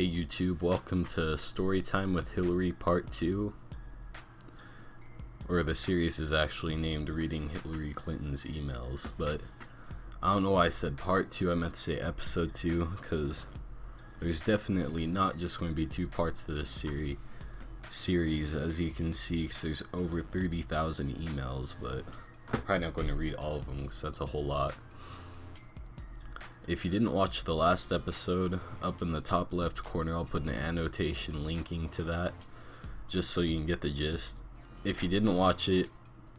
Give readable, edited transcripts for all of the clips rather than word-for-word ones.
Hey YouTube, welcome to Storytime with Hillary Part 2. Or the series is actually named Reading Hillary Clinton's Emails, but I don't know why I said Part 2, I meant to say Episode 2, because there's definitely not just going to be two parts to this series, as you can see, because there's over 30,000 emails, but I'm probably not going to read all of them, because that's a whole lot. If you didn't watch the last episode, up in the top left corner I'll put an annotation linking to that, just so you can get the gist. If you didn't watch it,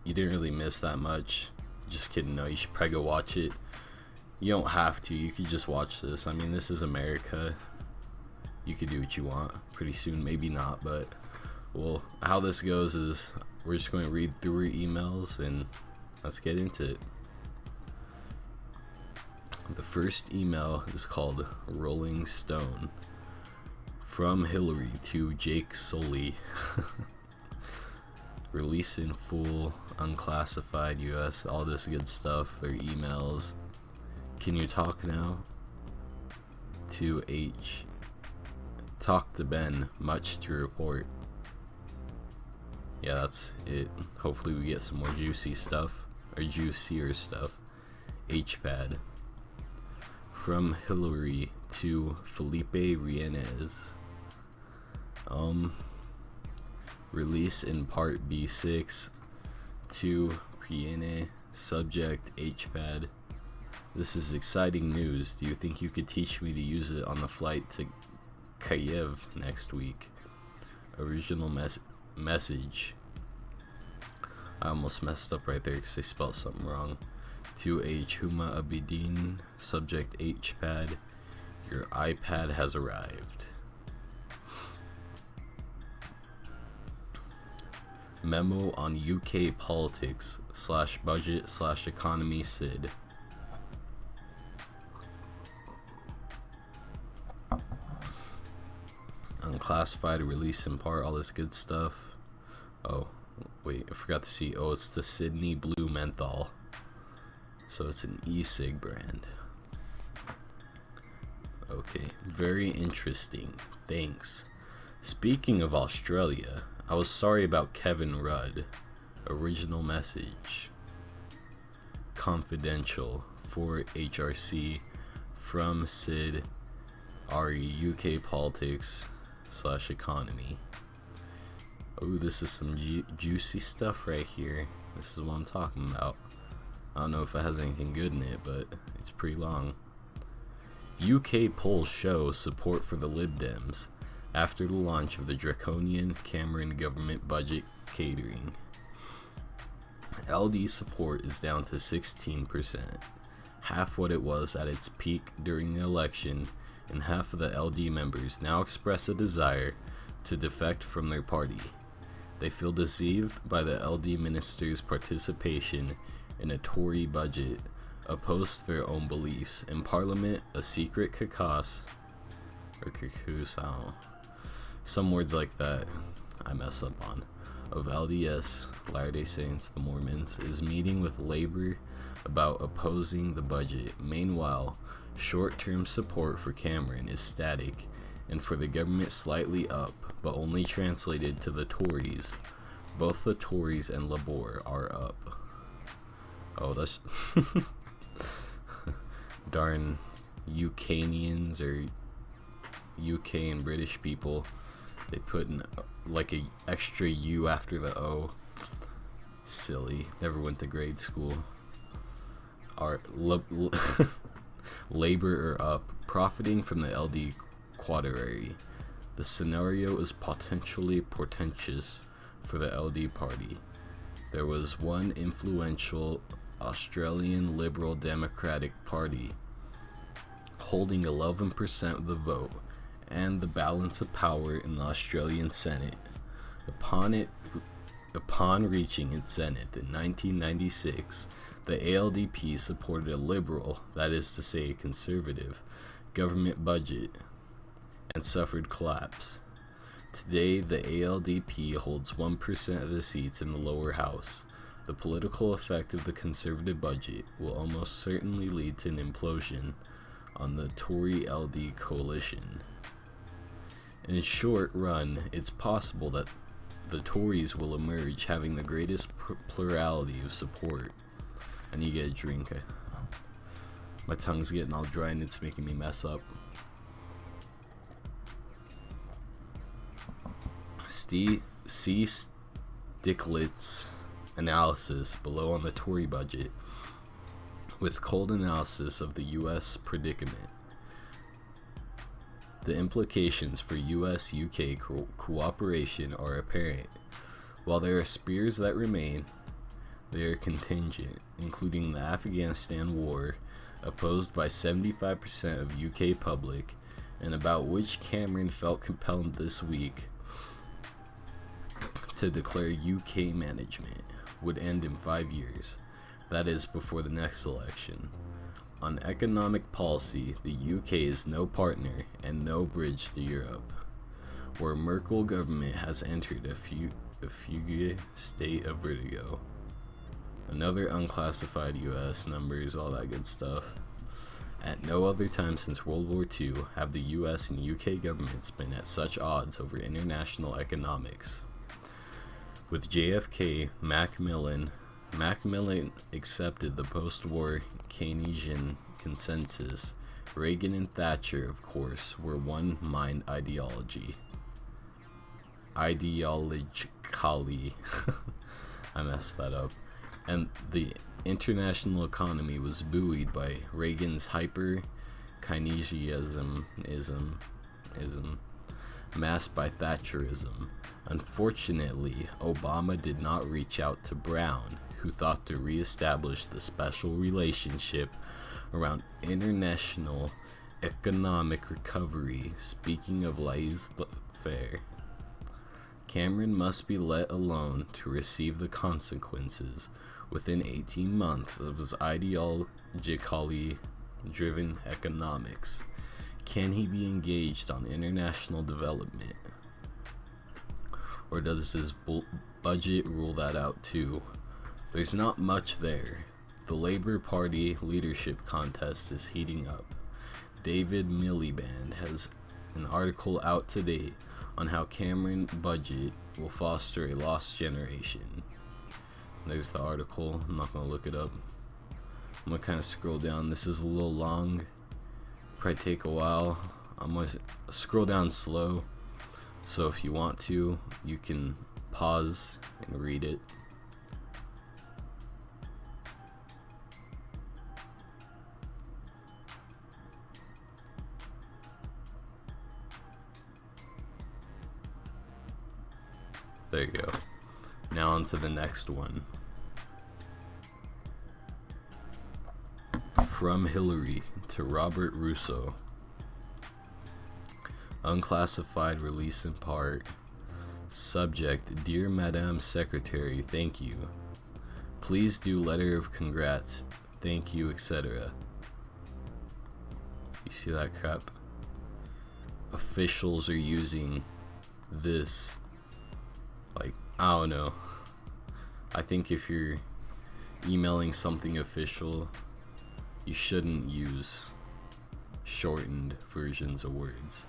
you didn't really miss that much. Just kidding, no, you should probably go watch it. You don't have to, you could just watch this. I mean, this is America. You could do what you want pretty soon, maybe not, but well, how this goes is we're just going to read through your emails and let's get into it. The first email is called Rolling Stone. From Hillary to Jake Sully. Release in full, unclassified US, all this good stuff, their emails. Can you talk now? To H. Talk to Ben, much to report. Yeah, that's it. Hopefully we get some more juicy stuff, or juicier stuff. H-pad. From Hillary to Felipe Rienes. Release in part B6 to Priene. Subject H-pad. This is exciting news. Do you think you could teach me to use it on the flight to Kiev next week? Original message. I almost messed up right there because they spelled something wrong. To H. Huma Abidin. Subject H-pad. Your iPad has arrived. Memo on UK politics / budget / economy Sid. Unclassified, release in part, all this good stuff. Oh, wait, I forgot to see. Oh, it's the Sydney Blue Menthol. So it's an e-cig brand. Okay, very interesting. Thanks. Speaking of Australia, I was sorry about Kevin Rudd. Original message. Confidential for HRC from Sid RE UK politics / economy. Oh, this is some juicy stuff right here. This is what I'm talking about. I don't know if it has anything good in it, but it's pretty long. UK polls show support for the Lib Dems after the launch of the draconian Cameron government budget catering. LD support is down to 16%, half what it was at its peak during the election, and half of the LD members now express a desire to defect from their party. They feel deceived by the LD minister's participation in a Tory budget, opposed to their own beliefs. In Parliament, a secret caucus, or caucus, I don't know, some words like that I mess up on, of LDS, Latter-day Saints, the Mormons, is meeting with Labour about opposing the budget. Meanwhile, short-term support for Cameron is static, and for the government slightly up, but only translated to the Tories. Both the Tories and Labour are up. Oh, that's darn Ukanians or UK and British people. They put in like a extra U after the O. Silly. Never went to grade school. Labour are up, profiting from the LD quaternary. The scenario is potentially portentous for the LD party. There was one influential Australian Liberal Democratic Party holding 11% of the vote and the balance of power in the Australian Senate. Upon reaching its zenith in 1996, the ALDP supported a liberal, that is to say a conservative, government budget and suffered collapse. Today, the ALDP holds 1% of the seats in the lower house. The political effect of the conservative budget will almost certainly lead to an implosion on the Tory LD coalition. In a short run, it's possible that the Tories will emerge having the greatest plurality of support. I need to get a drink. My tongue's getting all dry and it's making me mess up. See Stiglitz's analysis below on the Tory budget, with cold analysis of the US predicament. The implications for US-UK cooperation are apparent. While there are spears that remain, they are contingent, including the Afghanistan war, opposed by 75% of UK public, and about which Cameron felt compelled this week to declare UK management, would end in 5 years, that is, before the next election. On economic policy, the UK is no partner and no bridge to Europe, where Merkel government has entered a fugue state of vertigo. Another unclassified US numbers, all that good stuff. At no other time since World War II have the US and UK governments been at such odds over international economics. With JFK, Macmillan accepted the post-war Keynesian consensus. Reagan and Thatcher, of course, were one mind ideologically. I messed that up. And the international economy was buoyed by Reagan's hyper-Keynesianism, masked by Thatcherism. Unfortunately, Obama did not reach out to Brown, who thought to re-establish the special relationship around international economic recovery. Speaking of laissez-faire, Cameron must be let alone to receive the consequences within 18 months of his ideologically driven economics. Can he be engaged on international development? Or does his budget rule that out too? There's not much there. The Labour Party leadership contest is heating up. David Miliband has an article out today on how Cameron budget will foster a lost generation. There's the article. I'm not going to look it up. I'm going to kind of scroll down. This is a little long. Probably take a while. I'm going to scroll down slow. So if you want to, you can pause and read it. There you go. Now on to the next one. From Hillary to Robert Russo. Unclassified release in part. Subject: Dear Madame Secretary, thank you. Please do letter of congrats, thank you, etc. You see that crap? Officials are using this. Like, I don't know. I think if you're emailing something official, you shouldn't use shortened versions of words.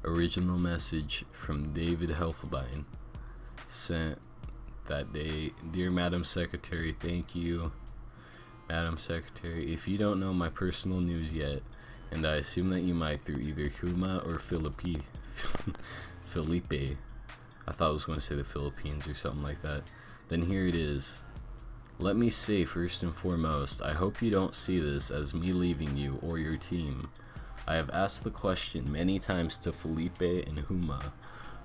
Original message from David Helfbein, sent that day. Dear Madam Secretary, thank you. Madam Secretary, if you don't know my personal news yet, and I assume that you might through either Huma or Felipe, I thought I was going to say the Philippines or something like that, then here it is. Let me say first and foremost, I hope you don't see this as me leaving you or your team. I have asked the question many times to Felipe and Huma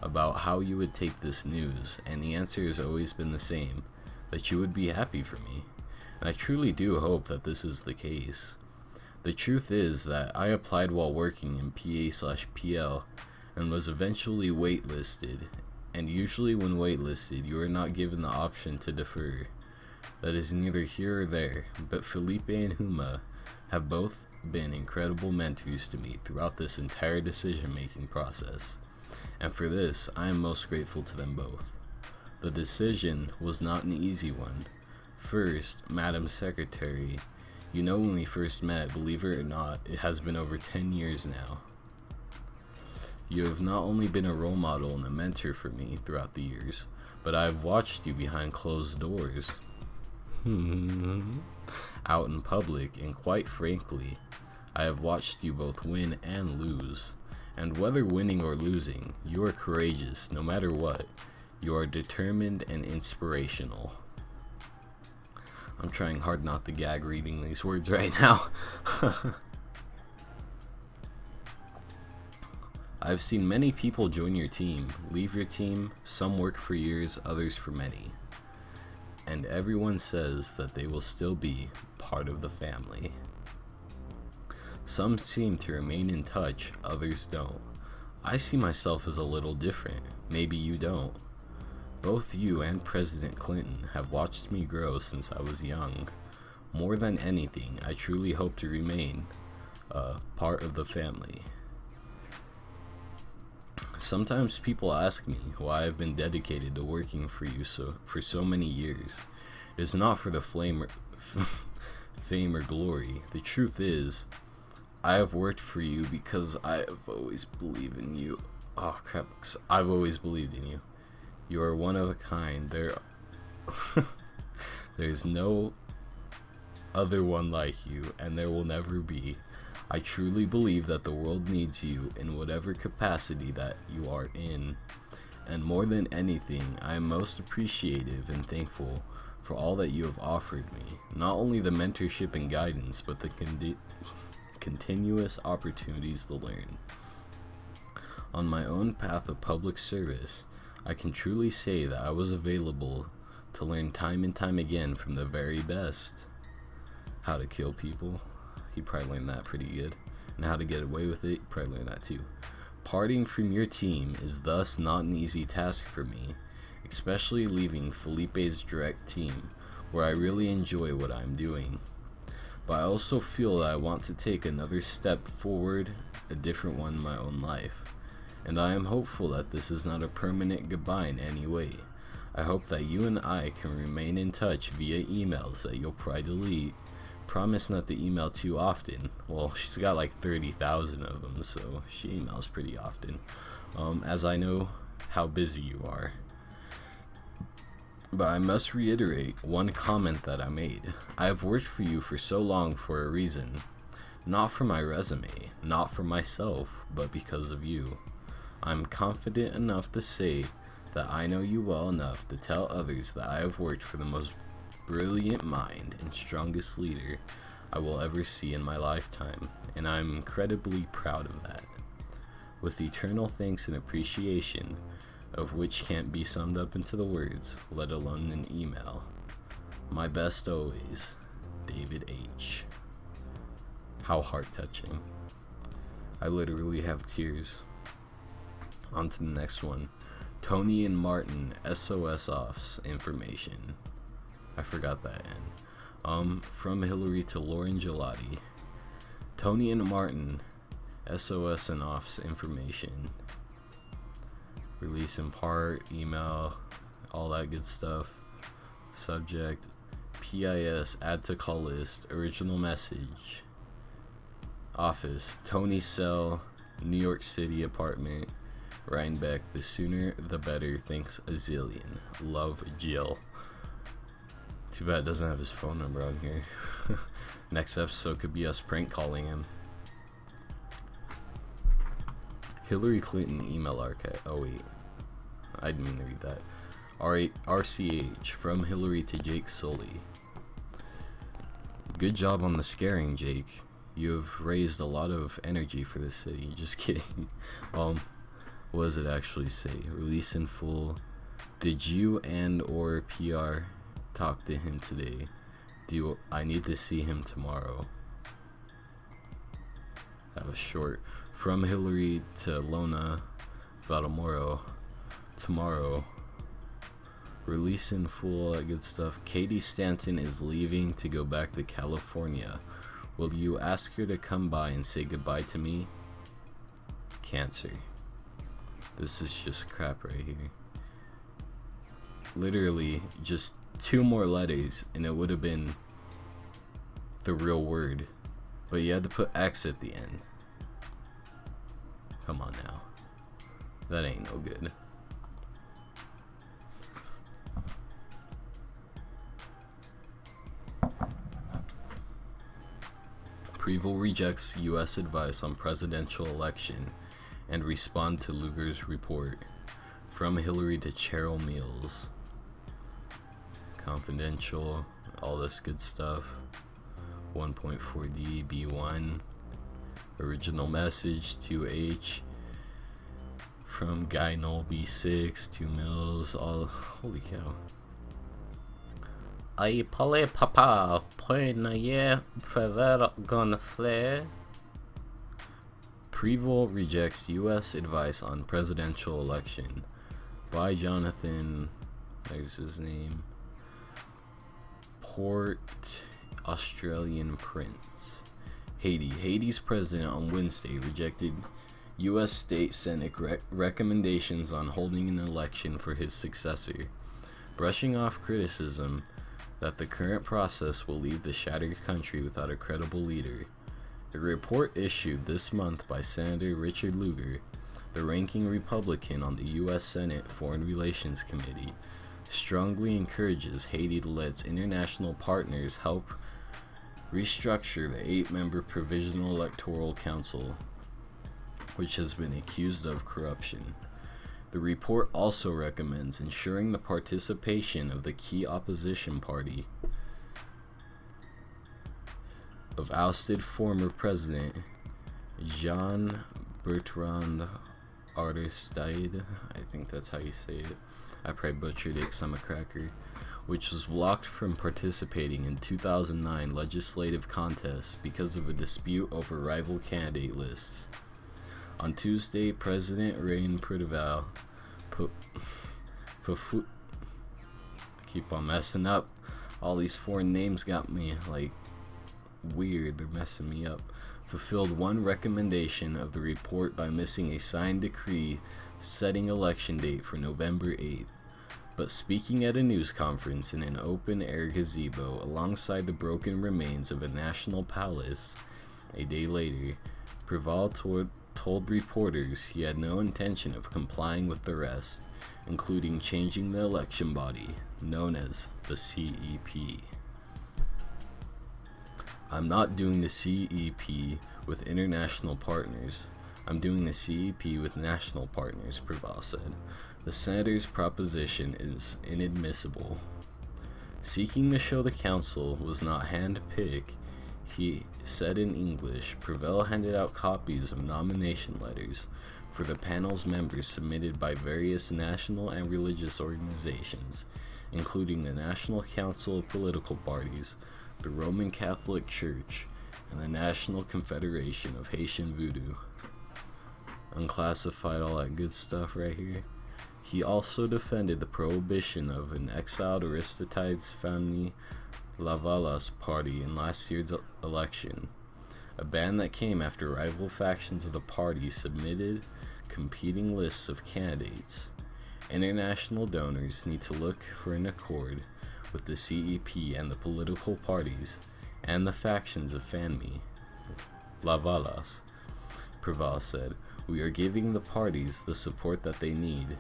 about how you would take this news, and the answer has always been the same, that you would be happy for me. And I truly do hope that this is the case. The truth is that I applied while working in PA/PL and was eventually waitlisted, and usually when waitlisted, you are not given the option to defer. That is neither here or there, but Felipe and Huma have both been incredible mentors to me throughout this entire decision-making process, and for this, I am most grateful to them both. The decision was not an easy one. First, Madam Secretary, you know when we first met, believe it or not, it has been over 10 years now. You have not only been a role model and a mentor for me throughout the years, but I have watched you behind closed doors, out in public, and quite frankly, I have watched you both win and lose. And whether winning or losing, you are courageous no matter what. You are determined and inspirational. I'm trying hard not to gag reading these words right now. I've seen many people join your team, leave your team, some work for years, others for many. And everyone says that they will still be part of the family. Some seem to remain in touch, others don't. I see myself as a little different, maybe you don't. Both you and President Clinton have watched me grow since I was young. More than anything, I truly hope to remain a part of the family. Sometimes people ask me why I've been dedicated to working for you for so many years. It is not for the fame or glory. The truth is, I have worked for you because I have always believed in you. Oh crap, I've always believed in you. You are one of a kind. There's no other one like you, and there will never be. I truly believe that the world needs you in whatever capacity that you are in. And more than anything, I am most appreciative and thankful for all that you have offered me. Not only the mentorship and guidance, but the continuous opportunities to learn. On my own path of public service, I can truly say that I was available to learn time and time again from the very best. How to kill people, he probably learned that pretty good. And how to get away with it, he probably learned that too. Parting from your team is thus not an easy task for me, especially leaving Felipe's direct team, where I really enjoy what I'm doing. But I also feel that I want to take another step forward, a different one in my own life. And I am hopeful that this is not a permanent goodbye in any way. I hope that you and I can remain in touch via emails that you'll probably delete. Promise not to email too often. Well, she's got like 30,000 of them, so she emails pretty often. As I know how busy you are. But I must reiterate one comment that I made. I have worked for you for so long for a reason. Not for my resume, not for myself, but because of you. I'm confident enough to say that I know you well enough to tell others that I have worked for the most brilliant mind and strongest leader I will ever see in my lifetime, and I'm incredibly proud of that. With eternal thanks and appreciation, of which can't be summed up into the words, let alone an email. My best always, David H. How heart-touching. I literally have tears. On to the next one. Tony and Martin, SOSNOFF'S information. I forgot that end. From Hillary to Lauren Gelati. Tony and Martin, SOSNOFF'S information. Release in part, email, all that good stuff. Subject, PIS, add to call list, original message. Office, Tony cell, New York City apartment. Rhinebeck, the sooner the better, thanks a zillion. Love, Jill. Too bad it doesn't have his phone number on here. Next episode could be us prank calling him. Hillary Clinton email archive. Oh wait, I didn't mean to read that. RCH, from Hillary to Jake Sully. Good job on the scaring, Jake. You have raised a lot of energy for this city. Just kidding. What does it actually say? Release in full. Did you and or PR talk to him today? I need to see him tomorrow. That was short. From Hillary to Lona Valdemoro. Tomorrow. Release in full, all that good stuff. Katie Stanton is leaving to go back to California. Will you ask her to come by and say goodbye to me? Cancer. This is just crap right here. Literally, just 2 more letters and it would have been the real word. But you had to put X at the end. Come on now. That ain't no good. Prevost rejects U.S. advice on presidential election and respond to Lugar's report. From Hillary to Cheryl Mills. Confidential, all this good stuff. 1.4D, B1. Original message, 2H. From Guy Knoll, B6, 2 Mills, all. Holy cow. Ay pole papa, poinaye prever gonfle. Prevost rejects U.S. advice on presidential election. By Jonathan, there's his name. Port Australian Prince. Haiti's president on Wednesday rejected U.S. State Senate recommendations on holding an election for his successor, brushing off criticism that the current process will leave the shattered country without a credible leader. A report issued this month by Senator Richard Lugar, the ranking Republican on the U.S. Senate Foreign Relations Committee, strongly encourages Haiti to let its international partners help restructure the 8-member Provisional Electoral Council, which has been accused of corruption. The report also recommends ensuring the participation of the key opposition party of ousted former President Jean-Bertrand Aristide, I think that's how you say it. I probably butchered it because I'm a cracker, which was blocked from participating in 2009 legislative contests because of a dispute over rival candidate lists. On Tuesday, President Rain Prideval keep on messing up. All these foreign names got me like weird. They're messing me up. Fulfilled one recommendation of the report by missing a signed decree setting election date for November 8th. But speaking at a news conference in an open-air gazebo alongside the broken remains of a national palace a day later, Prideval told reporters he had no intention of complying with the rest, including changing the election body, known as the CEP. I'm not doing the CEP with international partners. I'm doing the CEP with national partners, Prideval said. The senator's proposition is inadmissible. Seeking to show the council was not hand-picked, he said in English, Prideval handed out copies of nomination letters for the panel's members submitted by various national and religious organizations, including the National Council of Political Parties, the Roman Catholic Church, and the National Confederation of Haitian Voodoo. Unclassified, all that good stuff right here. He also defended the prohibition of an exiled Aristides family Lavalas party in last year's election, a ban that came after rival factions of the party submitted competing lists of candidates. International donors need to look for an accord with the CEP and the political parties and the factions of FANMI. Lavalas, Prideval said, we are giving the parties the support that they need,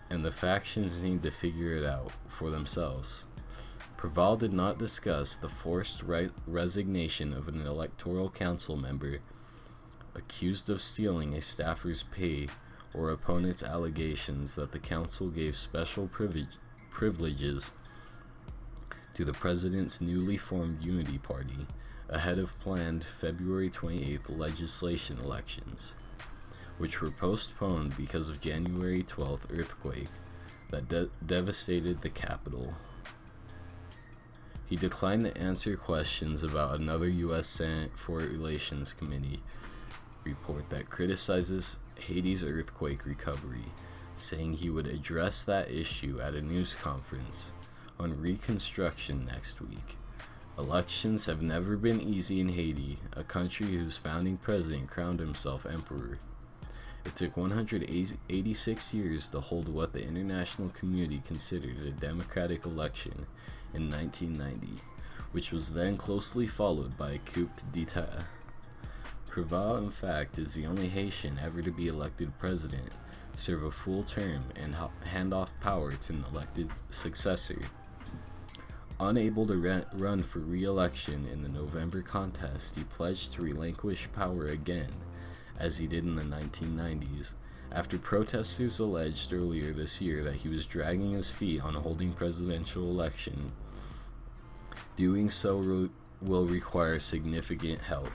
and the factions need to figure it out for themselves. Prideval did not discuss the forced resignation of an electoral council member accused of stealing a staffer's pay or opponents' allegations that the council gave special privileges to the president's newly formed Unity Party ahead of planned February 28th legislation elections, which were postponed because of January 12th earthquake that devastated the capital. He declined to answer questions about another U.S. Senate Foreign Relations Committee report that criticizes Haiti's earthquake recovery, saying he would address that issue at a news conference on reconstruction next week. Elections have never been easy in Haiti, a country whose founding president crowned himself emperor. It took 186 years to hold what the international community considered a democratic election in 1990, which was then closely followed by a coup d'etat. Preval, in fact, is the only Haitian ever to be elected president, serve a full term, and hand off power to an elected successor. Unable to run for re-election in the November contest, he pledged to relinquish power again, as he did in the 1990s, after protesters alleged earlier this year that he was dragging his feet on holding presidential election. Doing so will require significant help.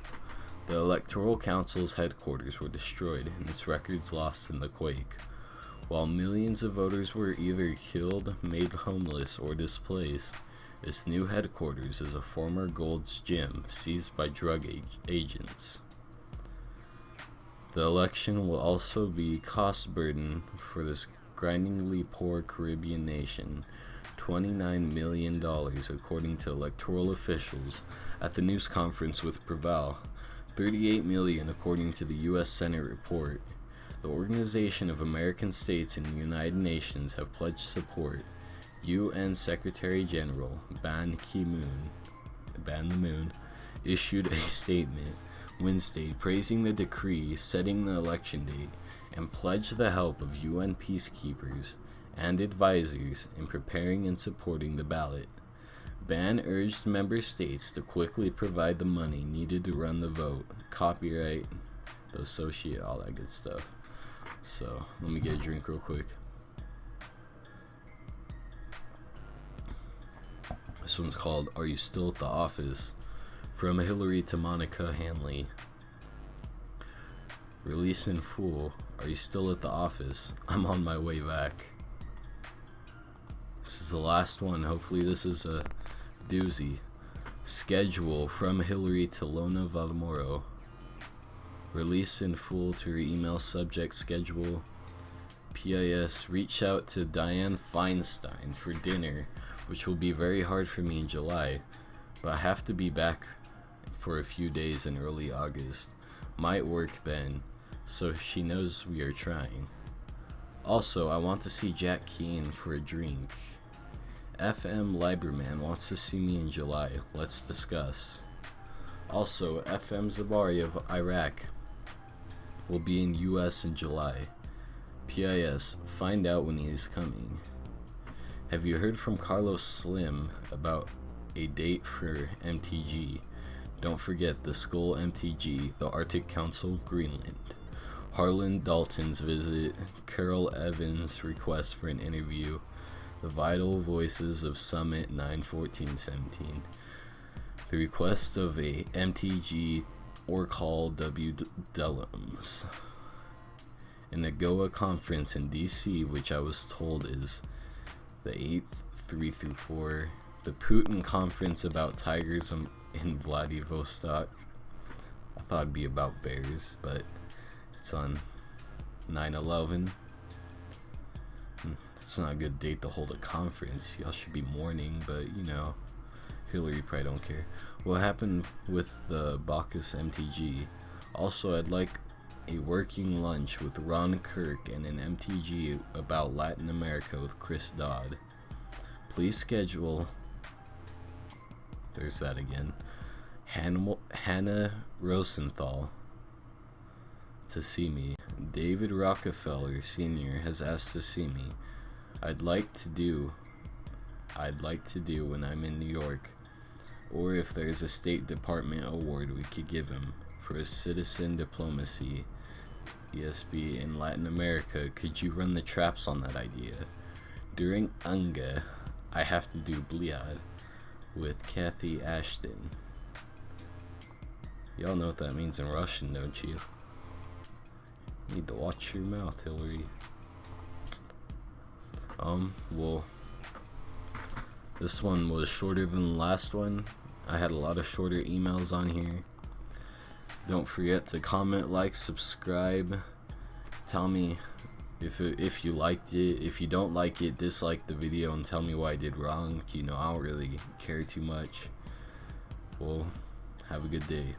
The Electoral Council's headquarters were destroyed and its records lost in the quake. While millions of voters were either killed, made homeless, or displaced, its new headquarters is a former Gold's Gym seized by drug agents. The election will also be cost burden for this grindingly poor Caribbean nation, $29 million according to electoral officials at the news conference with Preval, $38 million according to the U.S. Senate report. The Organization of American States and the United Nations have pledged support. UN Secretary General Ban Ki-moon issued a statement Wednesday praising the decree setting the election date and pledged the help of UN peacekeepers and advisors in preparing and supporting the ballot. Ban urged member states to quickly provide the money needed to run the vote, copyright, the associate, all that good stuff. So, let me get a drink real quick. This one's called Are You Still at the Office? From Hillary to Monica Hanley. Release in full. Are you still at the office? I'm on my way back. This is the last one. Hopefully this is a doozy. Schedule from Hillary to Lona Valmoro. Release in full to her email subject schedule. PIS, reach out to Dianne Feinstein for dinner, which will be very hard for me in July, but I have to be back for a few days in early August. Might work then, so she knows we are trying. Also, I want to see Jack Keane for a drink. FM Liberman wants to see me in July. Let's discuss. Also, FM Zabari of Iraq will be in US in July. PIS, find out when he is coming. Have you heard from Carlos Slim about a date for MTG? Don't forget the Skull MTG, the Arctic Council of Greenland. Harlan Dalton's visit, Carol Evans' request for an interview, the vital voices of Summit 91417, the request of a MTG or call W. Dellums, an AGOA conference in DC, which I was told is the 8th, 3 through 4, the Putin conference about tigers in Vladivostok. I thought it'd be about bears, but it's on 9/11. It's not a good date to hold a conference. Y'all should be mourning, but you know, Hillary probably don't care. What happened with the Bacchus MTG? Also, I'd like a working lunch with Ron Kirk and an MTG about Latin America with Chris Dodd. Please schedule. There's that again. Hannah Rosenthal to see me. David Rockefeller Sr. has asked to see me. I'd like to do when I'm in New York, or if there's a State Department award we could give him for his citizen diplomacy. ESB in Latin America, could you run the traps on that idea? During UNGA, I have to do Bliad with Kathy Ashton. Y'all know what that means in Russian, don't you? You need to watch your mouth, Hillary. Well, this one was shorter than the last one. I had a lot of shorter emails on here. Don't forget to comment, like, subscribe. Tell me if you liked it. If you don't like it, dislike the video and tell me what I did wrong. You know, I don't really care too much. Well, have a good day.